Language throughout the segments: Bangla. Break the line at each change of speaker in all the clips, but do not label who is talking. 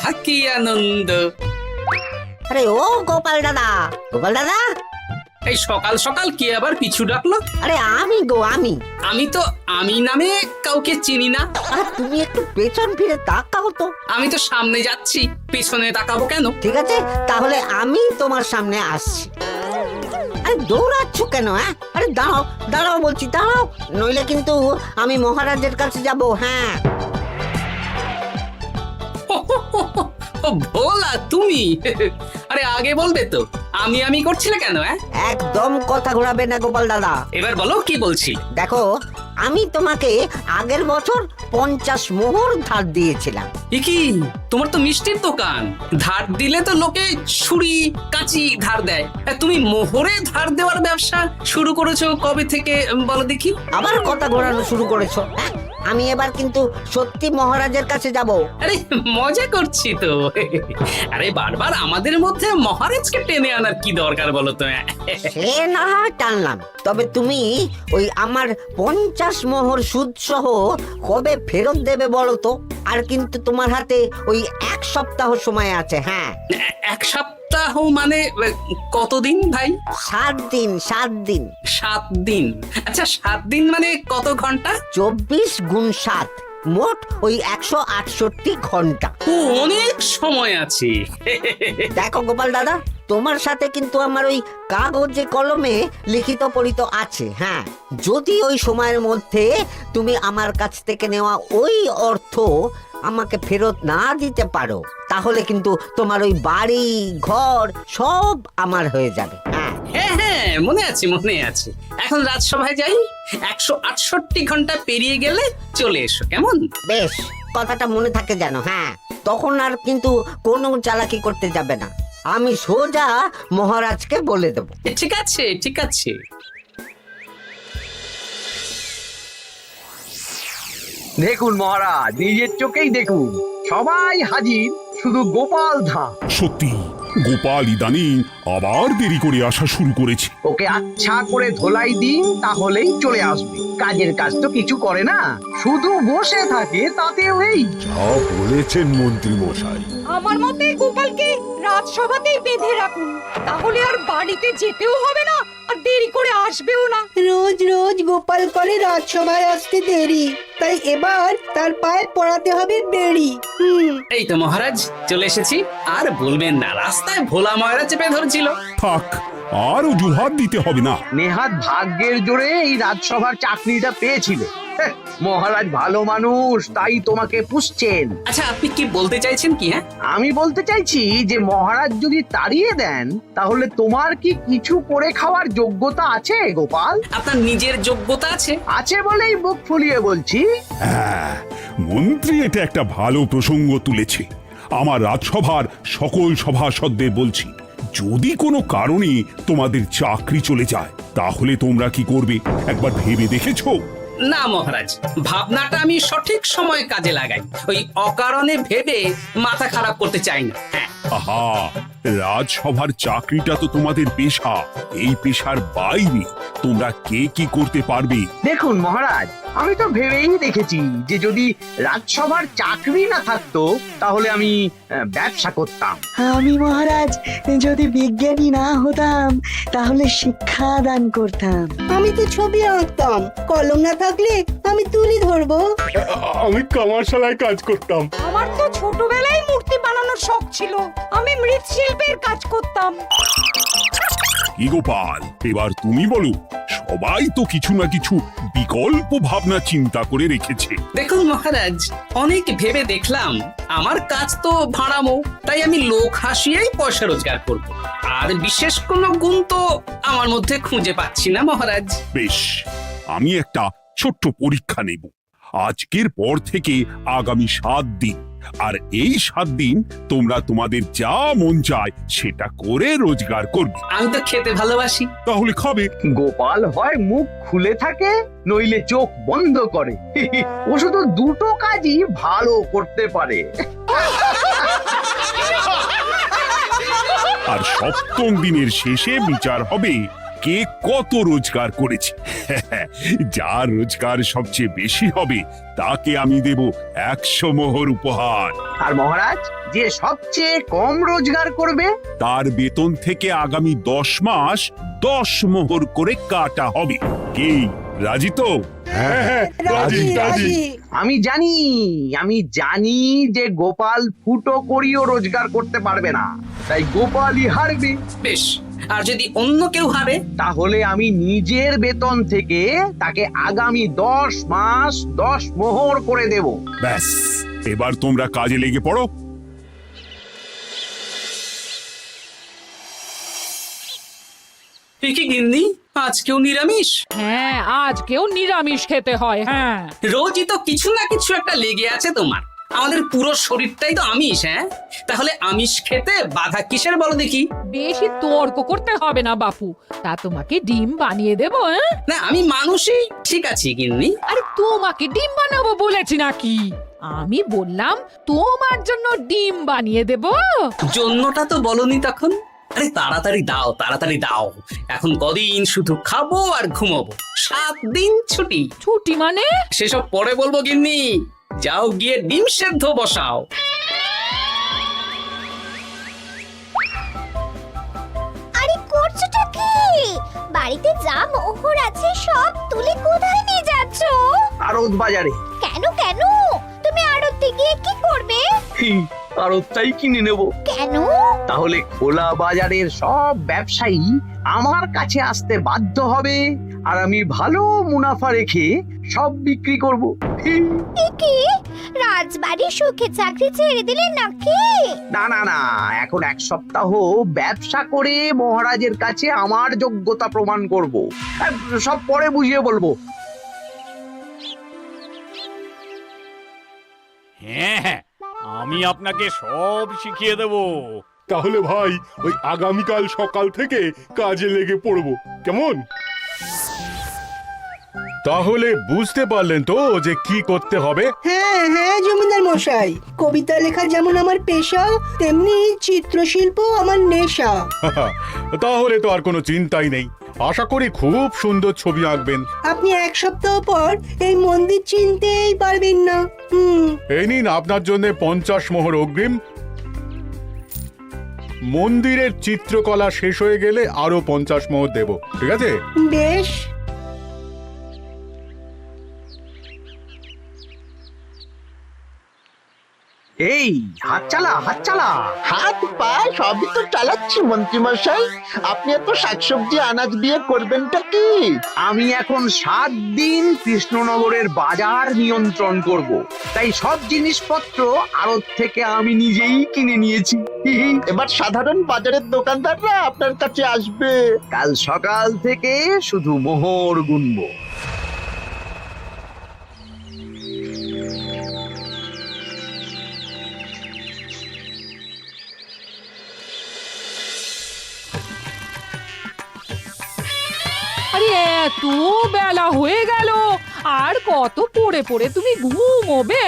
আহা কি আনন্দ।
আরে ও গোপাল দাদা, গোপাল দাদা,
এই সকাল সকাল কে আবার পিছু ডাকলো?
আরে আমি গো আমি।
আমি তো আমি নামে কাউকে চিনি না।
আর তুমি একটু পেছন ফিরে তাকাও তো।
আমি তো সামনে যাচ্ছি, পেছনে তাকাবো কেন?
ঠিক আছে, তাহলে আমি তোমার সামনে আসছি। আরে দৌড়াচ্ছ কেন? হ্যাঁ, আরে দাঁড়াও দাঁড়াও বলছি, দাঁড়াও, নইলে কিন্তু আমি মহারাজের কাছে যাব। হ্যাঁ,
ও ভোলা তুমি? আরে আগে বলবে তো, আমি করছিলে কেন?
একদম কথা ঘোরাবে না গোপাল দাদা।
এবার বলো কি বলছি।
দেখো, আমি তোমাকে আগের বছর 50 মোহর ধার দিয়েছিলাম।
এ কি, তোমার তো মিষ্টির দোকান, ধার দিলে তো লোকে ছুরি কাঁচি ধার দেয়, আর তুমি মোহরে ধার দেওয়ার ব্যবসা শুরু করেছো কবে থেকে বলো দেখি?
আবার কথা ঘোরানো শুরু করেছো? হ্যাঁ, আমি এবার কিন্তু সত্যি মহারাজের কাছে যাব।
আরে মজা করছি তো। আরে বারবার আমাদের মধ্যে মহারাজকে টেনে আনার কি দরকার বলো তো?
সে না হয় টানলাম, তবে তুমি ওই আমার 50 মোহর সুদ সহ কবে ফেরত দেবে বলো তো? আর কিন্তু তোমার হাতে ওই 1 সপ্তাহ সময় আছে। হ্যাঁ,
1 সপ্তাহ মানে কতদিন ভাই?
7 দিন, 7 দিন।
7 দিন? আচ্ছা 7 দিন মানে কত ঘন্টা?
24 গুণ 7, মোট ওই 168 ঘন্টা।
ও, অনেক সময় আছে।
দেখো গোপাল দাদা, তোমার সাথে কিন্তু আমার ওই কাগজে কলমে লিখিত পড়িত আছে। হ্যাঁ, যদি ওই সময়ের মধ্যে তুমি আমার কাছ থেকে নেওয়া ওই অর্থ আমাকে ফেরত না দিতে পারো, তাহলে কিন্তু তোমার ওই বাড়ি ঘর সব আমার হয়ে যাবে। হ্যাঁ,
হ্যাঁ হ্যাঁ, মনে আছে মনে আছে। এখন রাজসভায় যাই, 168 ঘন্টা পেরিয়ে গেলে চলে এসো, কেমন?
বেশ, কথাটা মনে থাকে যেন। হ্যাঁ, তখন আর কিন্তু কোনো চালাকি করতে যাবে না, আমি সোজা মহারাজকে বলে দেব।
ঠিক আছে ঠিক আছে।
দেখুন মহারাজ, নিজের চোখেই দেখুন, সবাই হাজির, শুধু গোপাল ধা।
সত্যি গোপাল ইদানিং আবার দেরি করে আসা শুরু করেছে।
ওকে আচ্ছা করে ধোলাই দিন, তাহলেই চলে আসবে। কাজের কাজ তো কিছু করে না, শুধু বসে থাকে, তাতেও এই।
যা বলেছেন মন্ত্রী মশাই।
আমার মতে গোপালকে রাজসভাতেই বেঁধে রাখুন, তাহলে আর বাড়িতে যেতেও হবে না, আর দেরি করে আসবেও না।
রোজ রোজ গোপাল করে রাজসভায় আসতে দেরি, তাই এবার তার পায়ে পড়াতে হবে বেড়ি।
এই তো মহারাজ চলে এসেছি। আর বলবেন না, রাস্তায় ভোলা ময়রা চেপে ধরছিল।
থাক, আর অজুহাত দিতে হবে না।
নেহাত ভাগ্যের জোরে এই রাজসভার চাকরিটা পেয়েছিল। হ্যাঁ, মহারাজ ভালো মানুষ, তাই তোমাকে পুষছেন।
আচ্ছা আপনি কি বলতে চাইছেন কি?
আমি বলতে চাইছি যে মহারাজ যদি তাড়িয়ে দেন, তাহলে তোমার কি কিছু করে খাওয়ার যোগ্যতা আছে গোপাল?
আপনার নিজের যোগ্যতা আছে?
আছে বলেই বুক ফুলিয়ে বলছি।
হ্যাঁ, মন্ত্রী এটা একটা ভালো প্রসঙ্গ তুলেছে। আমার রাজসভার সকল সভাসদদের বলছি, যদি কোনো কারণে তোমাদের চাকরি চলে যায়, তাহলে তোমরা কি করবে একবার ভেবে দেখেছো?
না মহারাজ, ভাবনাটা আমি সঠিক সময় কাজে লাগাই, ওই অকারণে ভেবে মাথা খারাপ করতে চাই না। হ্যাঁ,
আহা, রাজসভার চাকরিটা তো তোমাদের পেশা। এই পেশার বাইরে তোমরা কে কি করতে পারবে?
দেখুন মহারাজ, আমি তো ভেবেই দেখেছি যে যদি রাজসভার চাকরি না থাকতো, তাহলে আমি ব্যবসা করতাম।
আমি মহারাজ যদি বিজ্ঞানী না হতাম, তাহলে শিক্ষা দান করতাম। আমি তো ছবি আঁকতাম, কলম না থাকলে আমি তুলি ধরবো।
আমি কামারশালায় কাজ করতাম।
আমার তো ছোটবেলায় মূর্তি বানানোর শখ ছিল, আমি মৃৎশিল্পের কাজ করতাম।
কি গোপাল, এবার তুমি বলো। সবাই তো কিছু না কিছু বিকল্প ভাবনা চিন্তা করে রেখেছে।
দেখুন মহারাজ, অনেক ভেবে দেখলাম আমার কাজ তো ভাড়ামো, তাই আমি লোক হাসিয়েই পয়সা রোজগার করব। আর বিশেষ কোনো গুণ তো আমার মধ্যে খুঁজে পাচ্ছি না মহারাজ।
বেশ, আমি একটা ছোট্ট পরীক্ষা নেব। আজকের পর থেকে আগামী 7 দিন, আর এই 7 দিন তোমরা তোমাদের যা মন চায় সেটা করে রোজগার করবে।
আমি তো খেতে ভালোবাসি।
তাহলে খাবে।
গোপাল হয় মুখ খুলে থাকে, নইলে চোখ বন্ধ করে। ও শুধু দুটো কাজই ভালো করতে পারে।
আর 7ম দিনের শেষে বিচার হবে কে কত রোজগার করেছে। যার রোজগার সবচেয়ে বেশি হবে তাকে আমি দেব 100 মোহর উপহার।
আর মহারাজ, যে সবচেয়ে কম রোজগার করবে
তার বেতন থেকে আগামী 10 মাস 10 মোহর করে কাটা হবে। কি রাজি তো?
হ্যাঁ, রাজি রাজি।
আমি জানি যে গোপাল ফুটো করিও রোজগার করতে পারবে না, তাই গোপালই হারবে।
বেশ, আর যদি অন্য কেউ হারে?
তাহলে আমি নিজের বেতন থেকে তাকে আগামী 10 মাস 10 মোহর করে দেব।
ব্যাস, এবার তোমরা কাজে লেগে পড়ো।
এ কি গিন্নি, আজকেও নিরামিষ?
হ্যাঁ, আজকেও নিরামিষ খেতে হয়। হ্যাঁ,
রোজই তো কিছু না কিছু একটা লেগে আছে তোমার। আমাদের পুরো শরীরটাই তো আমিষ। হ্যাঁ, তাহলে আমিষ খেতে বাধা কিসের বলো দেখি?
বেশি তর্ক করতে হবে না বাপু, তা তোমাকে ডিম বানিয়ে দেবো। হ্যাঁ,
না, আমি মানুষই ঠিক আছি গিন্নি।
আরে তোমাকে ডিম বানাবো বলেছি নাকি? আমি বললাম তোমার জন্য ডিম বানিয়ে দেবো।
জন্যটা তো বলনি তখন। আরে তাড়াতাড়ি দাও, তাড়াতাড়ি দাও। এখন কদিন শুধু খাবো আর ঘুমাবো, 7 দিন ছুটি।
ছুটি মানে?
সেসব পরে বলবো গিন্নি। যাও গিয়ে ডিম সেদ্ধ বসাও।
আরে করছোটা কি? বাড়িতে যা মোহর আছে সব তুলে কোথায় নিয়ে যাচ্ছ?
আড়ত বাজারে।
কেন কেন? তুমি আড়তে গিয়ে কি করবে?
আড়তটাই কিনে নেব।
কেন?
তাহলে খোলা বাজারের সব ব্যবসায়ী আমার কাছে আসতে বাধ্য হবে, আর আমি ভালো মুনাফা রেখে সব বিক্রি করব।
এ কি? রাজবাড়ি সুখে চাকরি ছেড়ে দিলে নাকি?
না না না, এখন 1 সপ্তাহ ব্যবসা করে মহারাজের কাছে আমার যোগ্যতা প্রমাণ করব। সব পরে বুঝিয়ে বলবো।
হ্যাঁ, আমি আপনাকে সব শিখিয়ে দেব।
তাহলে ভাই ওই আগামীকাল সকাল থেকে কাজে লেগে পড়বো, কেমন? তাহলে বুঝতে পারলেন তো যে কি করতে হবে?
হ্যাঁ হ্যাঁ জমিদার মশাই, কবিতা লেখা যেমন আমার পেশা, তেমনি চিত্রশিল্প আমার নেশা।
তাহলে তো আর কোনো চিন্তাই নেই। আশা করি খুব সুন্দর ছবি আঁকবেন।
আপনি 1 সপ্তাহ পর এই মন্দির চিনতেই পারবেন না।
এই নিন আপনার জন্য 50 মোহর অগ্রিম। মন্দিরের চিত্রকলা শেষ হয়ে গেলে আরো 50 মোহর দেব, ঠিক আছে?
বেশ।
এই হাত চালা, হাত চালা।
হাত পা সবই তো চালাচ্ছি মন্ত্রী মশাই। আপনি এত শাকসবজি আনাজ দিয়ে করবেনটা কি?
আমি এখন 7 দিন কৃষ্ণনগরের বাজার নিয়ন্ত্রণ করব, তাই সব জিনিসপত্র আড়ত থেকে আমি নিজেই কিনে নিয়েছি।
এবার সাধারণ বাজারের দোকানদাররা আপনার কাছে আসবে।
কাল সকাল থেকে শুধু মোহর গুনবো।
আরে এত বেলা হয়ে গেল, আর কত পড়ে পড়ে তুমি ঘুমোবে?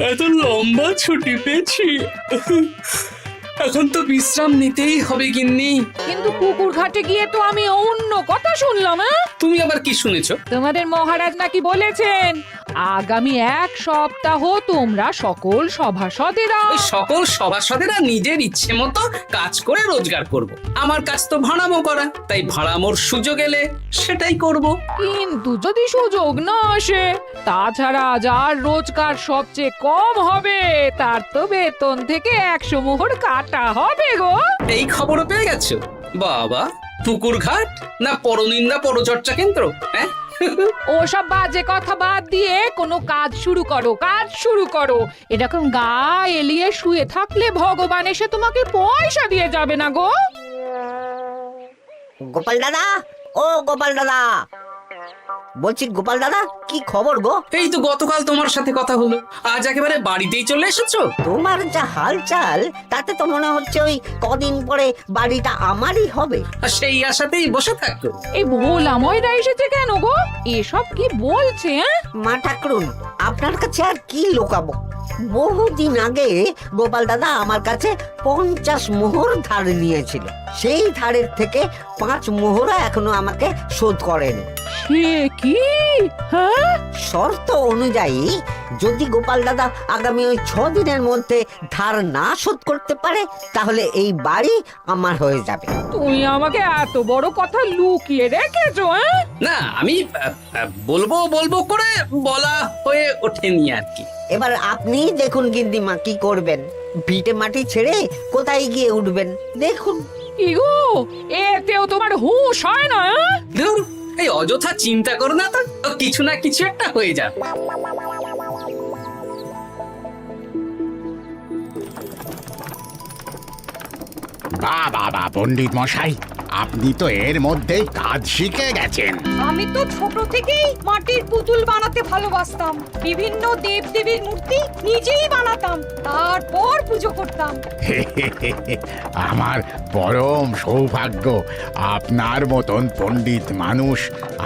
এত লম্বা ছুটি পেয়েছি, এখন তো বিশ্রাম নিতেই হবে গিন্নি।
কিন্তু পুকুর ঘাটে গিয়ে তো আমি অন্য কথা শুনলাম।
তুমি আবার কি শুনেছো?
তোমাদের মহারাজ নাকি বলেছেন আগামী 1 সপ্তাহ তোমরা সকল সভাসদেরা
ওই সকল সভাসদেরা নিজের ইচ্ছে মতো কাজ করে রোজগার করব। আমার কাজ তো ভাড়ামো করা, তাই ভাড়ামোর সুযোগ এলে সেটাই করব।
কিন্তু যদি সুযোগ না আসে, তাছাড়া যার রোজগার সবচেয়ে কম হবে তার তো বেতন থেকে 100 মোহর কাটা হবে গো।
এই খবরও পেয়ে গেছো? বাবা, পুকুর ঘাট না পরনিন্দা পরচর্চা কেন্দ্র? হ্যাঁ,
ওসব বাজে কথা বাদ দিয়ে কোনো কাজ শুরু করো, কাজ শুরু করো। এরকম গা এলিয়ে শুয়ে থাকলে ভগবান এসে তোমাকে পয়সা দিয়ে যাবে না গো।
গোপাল দাদা, ও গোপাল দাদা, বলছি গোপাল দাদা, কি খবর গো?
এই তো গতকাল তোমার সাথে কথা হলো, আজ একেবারে বাড়িতেই চলে এসেছো।
তোমার যা হালচাল তাতে তো মনে হচ্ছে ওই কদিন পরে বাড়িটা আমারই হবে।
আর সেই আশাতেই বসে থাকো।
এই ভোলাময়রা এসেছে কেন গো? এসব কি বলছে?
মা ঠাকুরুন, আপনার কাছে আর কি লোকাবো? বহুদিন আগে গোপাল দাদা আমার কাছে 50 মোহর ধার নিয়েছিল। সেই ধারের থেকে 5 মোহরা এখনো আমাকে শোধ করেনি।
সে কি? হ্যাঁ,
শর্ত অনুযায়ী যদি গোপাল দাদা আগামী ওই 6 দিনের মধ্যে ধার না শোধ করতে পারে তাহলে এই বাড়ি আমার হয়ে যাবে।
তুমি আমাকে এত বড় কথা লুকিয়ে রেখেছো? হ্যাঁ,
না আমি বলবো বলবো করে বলা হয়ে ওঠেনি আর কি।
এবার আপনি দেখুন গিন্দিমা কি করবেন। ভিটে মাটি ছেড়ে কোথায় গিয়ে উঠবেন দেখুন।
কি গো, এতেও তোমার হুঁশ হয় না?
ধুর, এই অযথা চিন্তা করো না তো, কিছু না কিছু একটা হয়ে যাবে।
বাবা পণ্ডিত মশাই, আপনি তো এর মধ্যেই কাজ শিখে গেছেন।
আমি তো ছোট থেকেই মাটির পুতুল বানাতে ভালোবাসতাম। বিভিন্ন দেবদেবীর মূর্তি নিজেই বানাতাম, তারপর পুজো করতাম।
আমার পরম সৌভাগ্য আপনার মতন পণ্ডিত মানুষ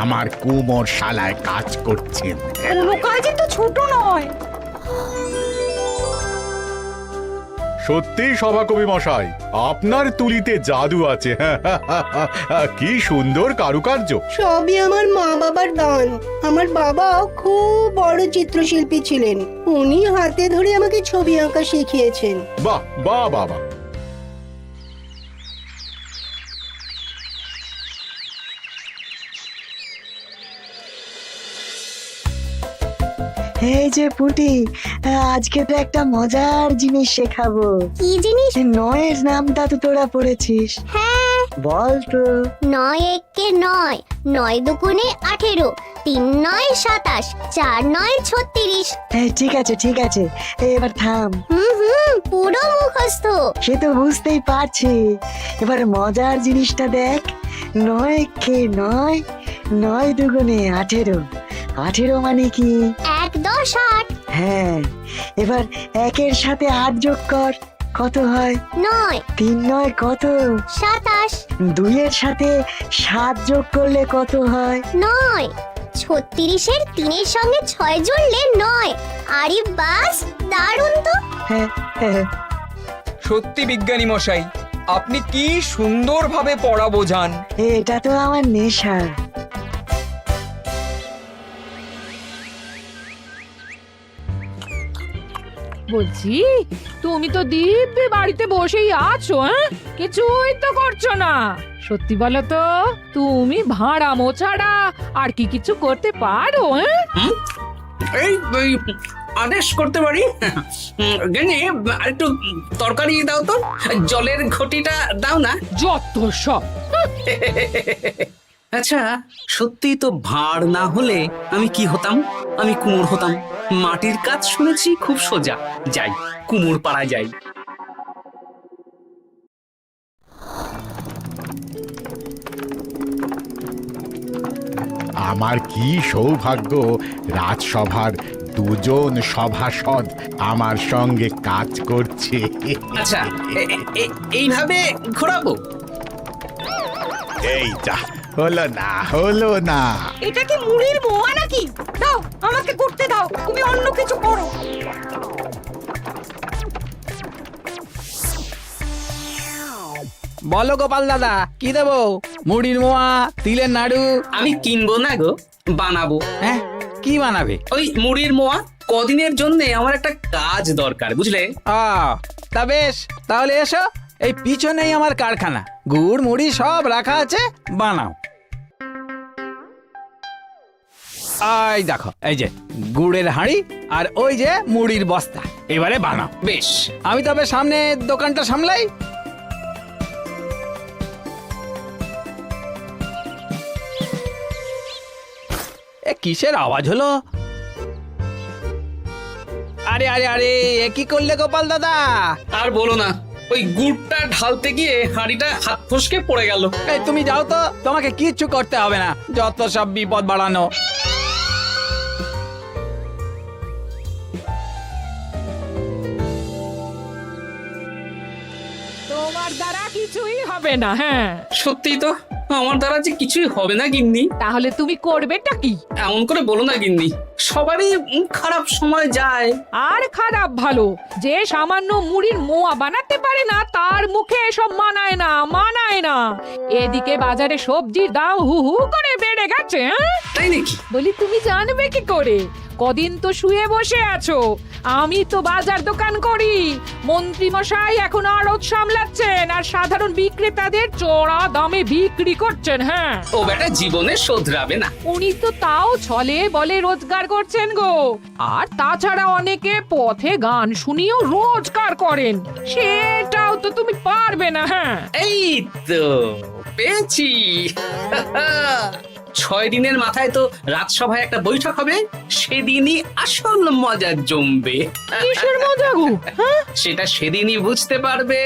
আমার কুমোর শালায় কাজ করছেন।
কোনো কাজে তো ছোট নয়।
সত্যি সভাকবি মশাই, আপনার তুলিতে জাদু আছে। কি সুন্দর কারুকার্য।
সবই আমার মা বাবার দান। আমার বাবা খুব বড় চিত্রশিল্পী ছিলেন, উনি হাতে ধরে আমাকে ছবি আঁকা শিখিয়েছেন।
বাহ বাহ বাবা।
এই যে পুটি, আজকে তো একটা মজার জিনিস শেখাবো।
কি জিনিস?
নয়ের নামটা তো তোরা পড়েছিস,
হ্যাঁ,
বল তো।
9 একে 9, 9 দুগুণে 18, 3 9 27, 4 9 36।
ঠিক আছে ঠিক আছে, এবার থাম।
পুরো মুখস্থ।
সে তো বুঝতেই পারছি। এবার মজার জিনিসটা দেখ। 9 কে 9, 9 দুগুণে 18, 18 মানে কি?
1 10 8।
হ্যাঁ, এবার 1-এর সাথে 8 যোগ কর, কত হয়?
9
3 9 কত?
27।
2-এর সাথে 7 যোগ করলে কত হয়?
9 36-এর 3-এর সঙ্গে 6 জুড়লে 9। আরে বাস, দারুণ তো।
হ্যাঁ হ্যাঁ।
সত্যি বিজ্ঞানী মশাই, আপনি কি সুন্দরভাবে পড়া বোঝান।
এটা তো আমার নেশা।
বলছি, তুমি তো দিব্যি বাড়িতে বসেই আছো, হ্যাঁ, কিছুই তো করছো না। সত্যি বলো তো, তুমি ভাড়ামো ছাড়া আর কি কিছু করতে পারো? হ্যাঁ,
এই আদেশ করতে পারি। গেনি একটু তরকারি দাও তো, জলের ঘটিটা দাও না।
যত সব।
আচ্ছা, সত্যি তো ভাঁড় না হলে আমি কি হতাম? আমি কুমোর হতাম। মাটির কাজ শুনেছি খুব সোজা। যাই, কুমোর পাড়া যাই।
আমার কি সৌভাগ্য, রাজসভার দুজন সভাসদ আমার সঙ্গে কাজ করছে।
আচ্ছা, এইভাবে ঘোরাবো?
এই যা, হলো না।
এটা কি মুড়ির মোয়া নাকি? দাও, আমাকে করতে দাও, তুমি অন্য কিছু করো।
বলো গোপাল দাদা, কি দেবো? মুড়ির মোয়া, তিলের নাড়ু?
আমি কিনবো না গো, বানাবো।
হ্যাঁ, কি বানাবে?
ওই মুড়ির মোয়া। কদিনের জন্য আমার একটা কাজ দরকার, বুঝলে?
তা বেশ, তাহলে এসো, এই পিছনেই আমার কারখানা, গুড় মুড়ি সব রাখা আছে, বানাও। এই দেখো, এই যে গুড়ের হাঁড়ি আর ওই যে মুড়ির বস্তা, এবারে বানাও।
বেশ,
আমি তবে সামনে দোকানটা সামলাই। কিসের আওয়াজ হলো? আরে আরে আরে, এ কি করলে গোপাল দাদা?
আর বলো না, ওই গুড়টা ঢালতে গিয়ে হাঁড়িটা হাত ফসকে পড়ে গেল।
এই তুমি যাও তো, তোমাকে কিচ্ছু করতে হবে না, যত সব বিপদ বাড়ানো।
তোমার দ্বারা কিছুই হবে না। হ্যাঁ,
সত্যি তো, আমার দ্বারা যে কিছুই হবে না গিন্নি।
তাহলে তুমি করবেটা কি?
এমন করে বলো না গিন্নি, সবারই খারাপ সময় যায়।
আর খারাপ ভালো, যে সামান্য মুড়ির মোয়া বানাতে পারে না তার মুখে এসব মানায় না। এদিকে বাজারে সবজির দাম হু হু করে বেড়ে গেছে। হ্যাঁ?
তাই নাকি?
বলি তুমি জানবে কি করে? কদিন তো শুয়ে বসে আছো, আমি তো বাজার দোকান করি। মন্ত্রী মশাই এখন আড়ত সামলাচ্ছেন আর সাধারণ বিক্রেতাদের চড়া দামে বিক্রি করছেন। হ্যাঁ,
ও বেটা জীবনে শোধরাবে না।
উনি তো তাও ছলে বলে রোজগার করছেন গো। আর তাছাড়া অনেকে পথে গান শুনিয়েও রোজগার করেন, সেটাও তো তুমি পারবে না। হ্যাঁ,
এই তো পেয়েছি। 6 দিনের মাথায় তো রাজসভায় একটা বৈঠক হবে, সেদিনই আসল মজা জমবে।
কিসের মজা গো? হ্যাঁ,
সেটা সেদিনই বুঝতে পারবে।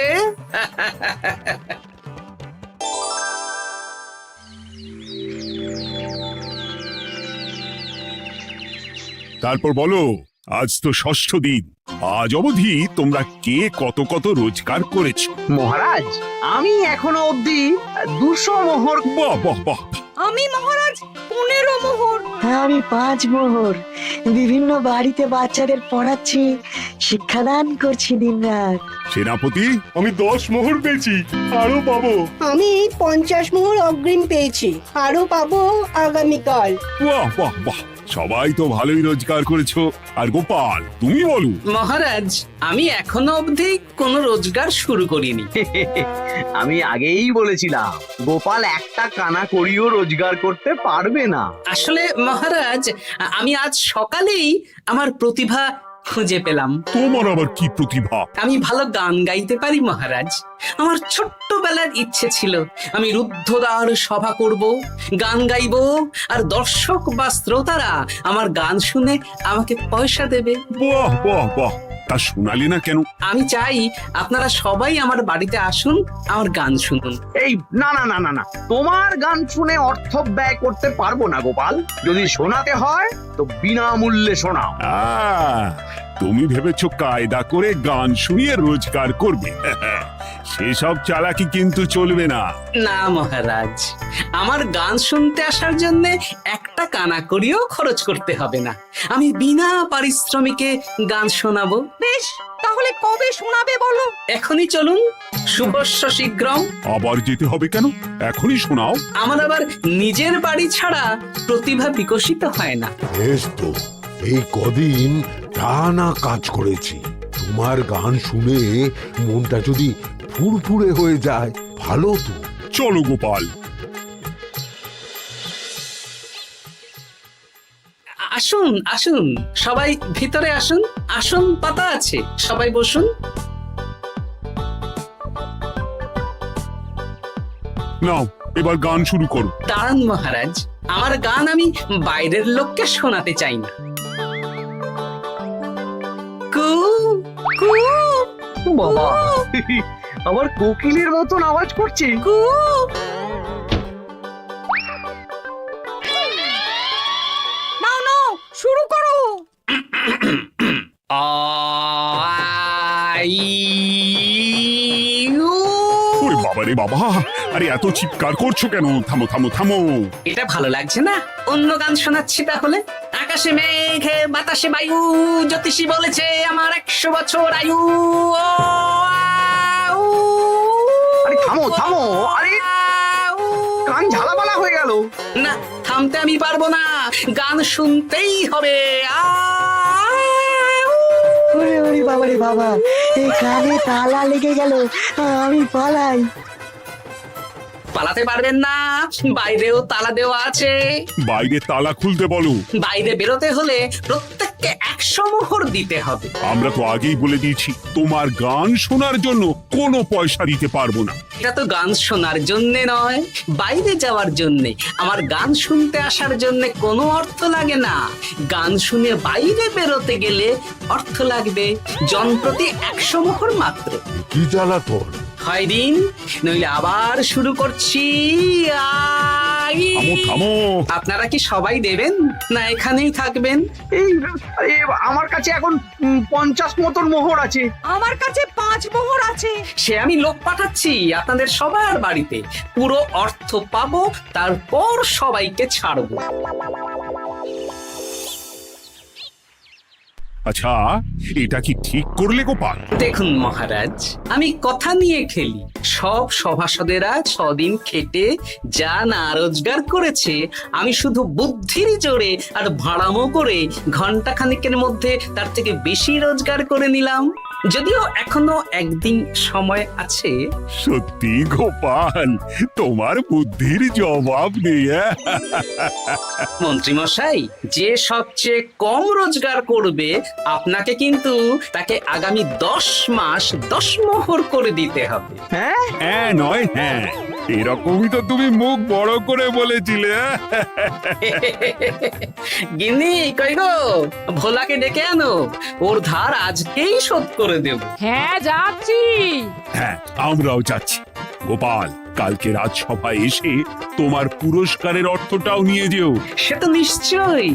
তারপর বলো, আজ তো ষষ্ঠ দিন, আজ অবধি তোমরা কে কত কত রোজগার করেছো?
মহারাজ, আমি এখনো অবধি 200 মোহর।
বাহ বাহ বাহ!
আমি মহারাজ 15 মোহর।
হ্যাঁ, আমি 5 মোহর। বিভিন্ন বাড়িতে বাচ্চাদের পড়াচ্ছি, শিক্ষাদান করছি দিনরাত।
সেনাপতি,
আমি 10 মোহর পেয়েছি, আরো পাবো।
আমি 50 মোহর অগ্রিম পেয়েছি, আরো পাবো আগামীকাল।
বাহ বাহ বাহ! সবাই তো ভালোই রোজগার করেছো। আর গোপাল, তুমি বলো।
মহারাজ, আমি এখনো অবধি কোনো রোজগার শুরু করিনি।
আমি আগেই বলেছিলাম গোপাল একটা কানা করিও রোজগার করতে পারবে না।
আসলে মহারাজ, আমি আজ সকালেই আমার প্রতিভা খুঁজে পেলাম।
তোমার আবার কি প্রতিভা?
আমি ভালো গান গাইতে পারি মহারাজ। আমার ছোট্টবেলার ইচ্ছে ছিল আমি রুদ্ধদ্বার সভা করব, গান গাইবো, আর দর্শক বা শ্রোতারা আমার গান শুনে আমাকে পয়সা দেবে।
বাহ বাহ বাহ! তা শোনালে না কেন?
আমি চাই আপনারা সবাই আমার বাড়িতে আসুন, আমার গান শুনুন।
এই না না না না না, তোমার গান শুনে অর্থ ব্যয় করতে পারবো না গোপাল। যদি শোনাতে হয় তো বিনামূল্যে শোনাও।
তুমি ভেবেছো কায়দা করে গান শুনিয়ে রোজগার করবে? সেসব চালাকি কিন্তু চলবে না।
না মহারাজ, আমার গান শুনতে আসার জন্য একটা কানা করিও খরচ করতে হবে না। আমি বিনা পারিশ্রমিকে গান শোনাবো।
বেশ, তাহলে কবে শোনাবে বলো?
এখনই চলুন, শুভস্য শীঘ্রম।
আবার যেতে হবে কেন? এখনই শোনাও।
আমার আবার নিজের বাড়ি ছাড়া প্রতিভা বিকশিত হয় না।
বেশ তো, এই কদিন টানা কাজ করেছি, তোমার গান শুনে মনটা যদি ফুরফুরে হয়ে যায় ভালো তো।
চলো গোপাল।
আসুন আসুন, সবাই ভিতরে আসুন। আসন পাতা আছে, সবাই বসুন।
নাও, এবার গান শুরু করো।
দাঁড়ান মহারাজ, আমার গান আমি বাইরের লোককে শোনাতে চাই না। কু কু
বাবা, আবার কোকিলের মতন আওয়াজ করছে।
কু।
নাও নাও, শুরু করো।
ওরে বাবা রে বাবা! আরে এত চিৎকার করছো কেন? থামো থামো থামো!
এটা ভালো লাগছে না? অন্য গান শোনাচ্ছি তাহলে। আকাশে মেঘে বাতাসে বায়ু, জ্যোতিষী বলেছে আমার 100 বছর আয়ু।
আরে থামো থামো! আরে কান ঝালাপালা হয়ে গেল।
না, থামতে আমি পারবো না, গান শুনতেই হবে।
ওরে ওরে বাবা রে বাবা, এই কানে তালা লেগে গেল, আমি পালাই।
পালাতে পারবেন না, বাইরেও তালা দেওয়া আছে।
বাইরে তালা খুলতে বলো।
বাইরে বেরোতে হলে প্রত্যেককে 100 মোহর দিতে হবে।
আমরা তো আগেই বলে দিয়েছি, তোমার গান শোনার জন্য কোনো পয়সা দিতে পারবো না।
এটা তো গান শোনার জন্যে নয়, বাইরে যাওয়ার জন্যে। আমার গান শুনতে আসার জন্যে কোনো অর্থ লাগে না। গান শুনে বাইরে বেরোতে গেলে অর্থ লাগবে, জনপ্রতি 100 মোহর মাত্র।
কি জ্বালাতন!
হয় দিন, নইলে আবার শুরু করছি।
থামো থামো।
আপনারা কি সবাই দেবেন না এখানেই থাকবেন?
এই আমার কাছে এখন 50 মতন মোহর আছে।
আমার কাছে 5 মোহর আছে।
সে আমি লোক পাঠাচ্ছি আপনাদের সবার বাড়িতে, পুরো অর্থ পাবো, তারপর সবাইকে ছাড়বো।
আচ্ছা, এটা কি ঠিক করলে গোপাল?
দেখুন মহারাজ, আমি কথা নিয়ে খেলি। সব সভাসদেরা 6 দিন খেটে যা না রোজগার করেছে, আমি শুধু বুদ্ধির জোরে আর ভাড়ামো করে ঘন্টা খানিকের মধ্যে তার থেকে বেশি রোজগার করে নিলাম। যদিও এখনো একদিন সময় আছে।
সত্যি গোপাল, তোমার বুদ্ধির জবাব নেই।
মন্ত্রী মশাই, যে সবচেয়ে কম রোজগার করবে আপনাকে কিন্তু তাকে আগামী 10 মাস 10 মোহর করে দিতে হবে।
হ্যাঁ নয় হ্যাঁ, এরকমই তো তুমি মুখ বড় করে বলেছিলে।
গিন্নি কই গো, ভোলাকে ডেকে আনো, ওর ধার আজকেই শোধ করে দেব।
হ্যাঁ যাচ্ছি।
হ্যাঁ, আমরাও যাচ্ছি। গোপাল, কালকে রাজসভায় এসে তোমার পুরস্কারের অর্থটাও নিয়ে যেও।
সে তো নিশ্চয়ই।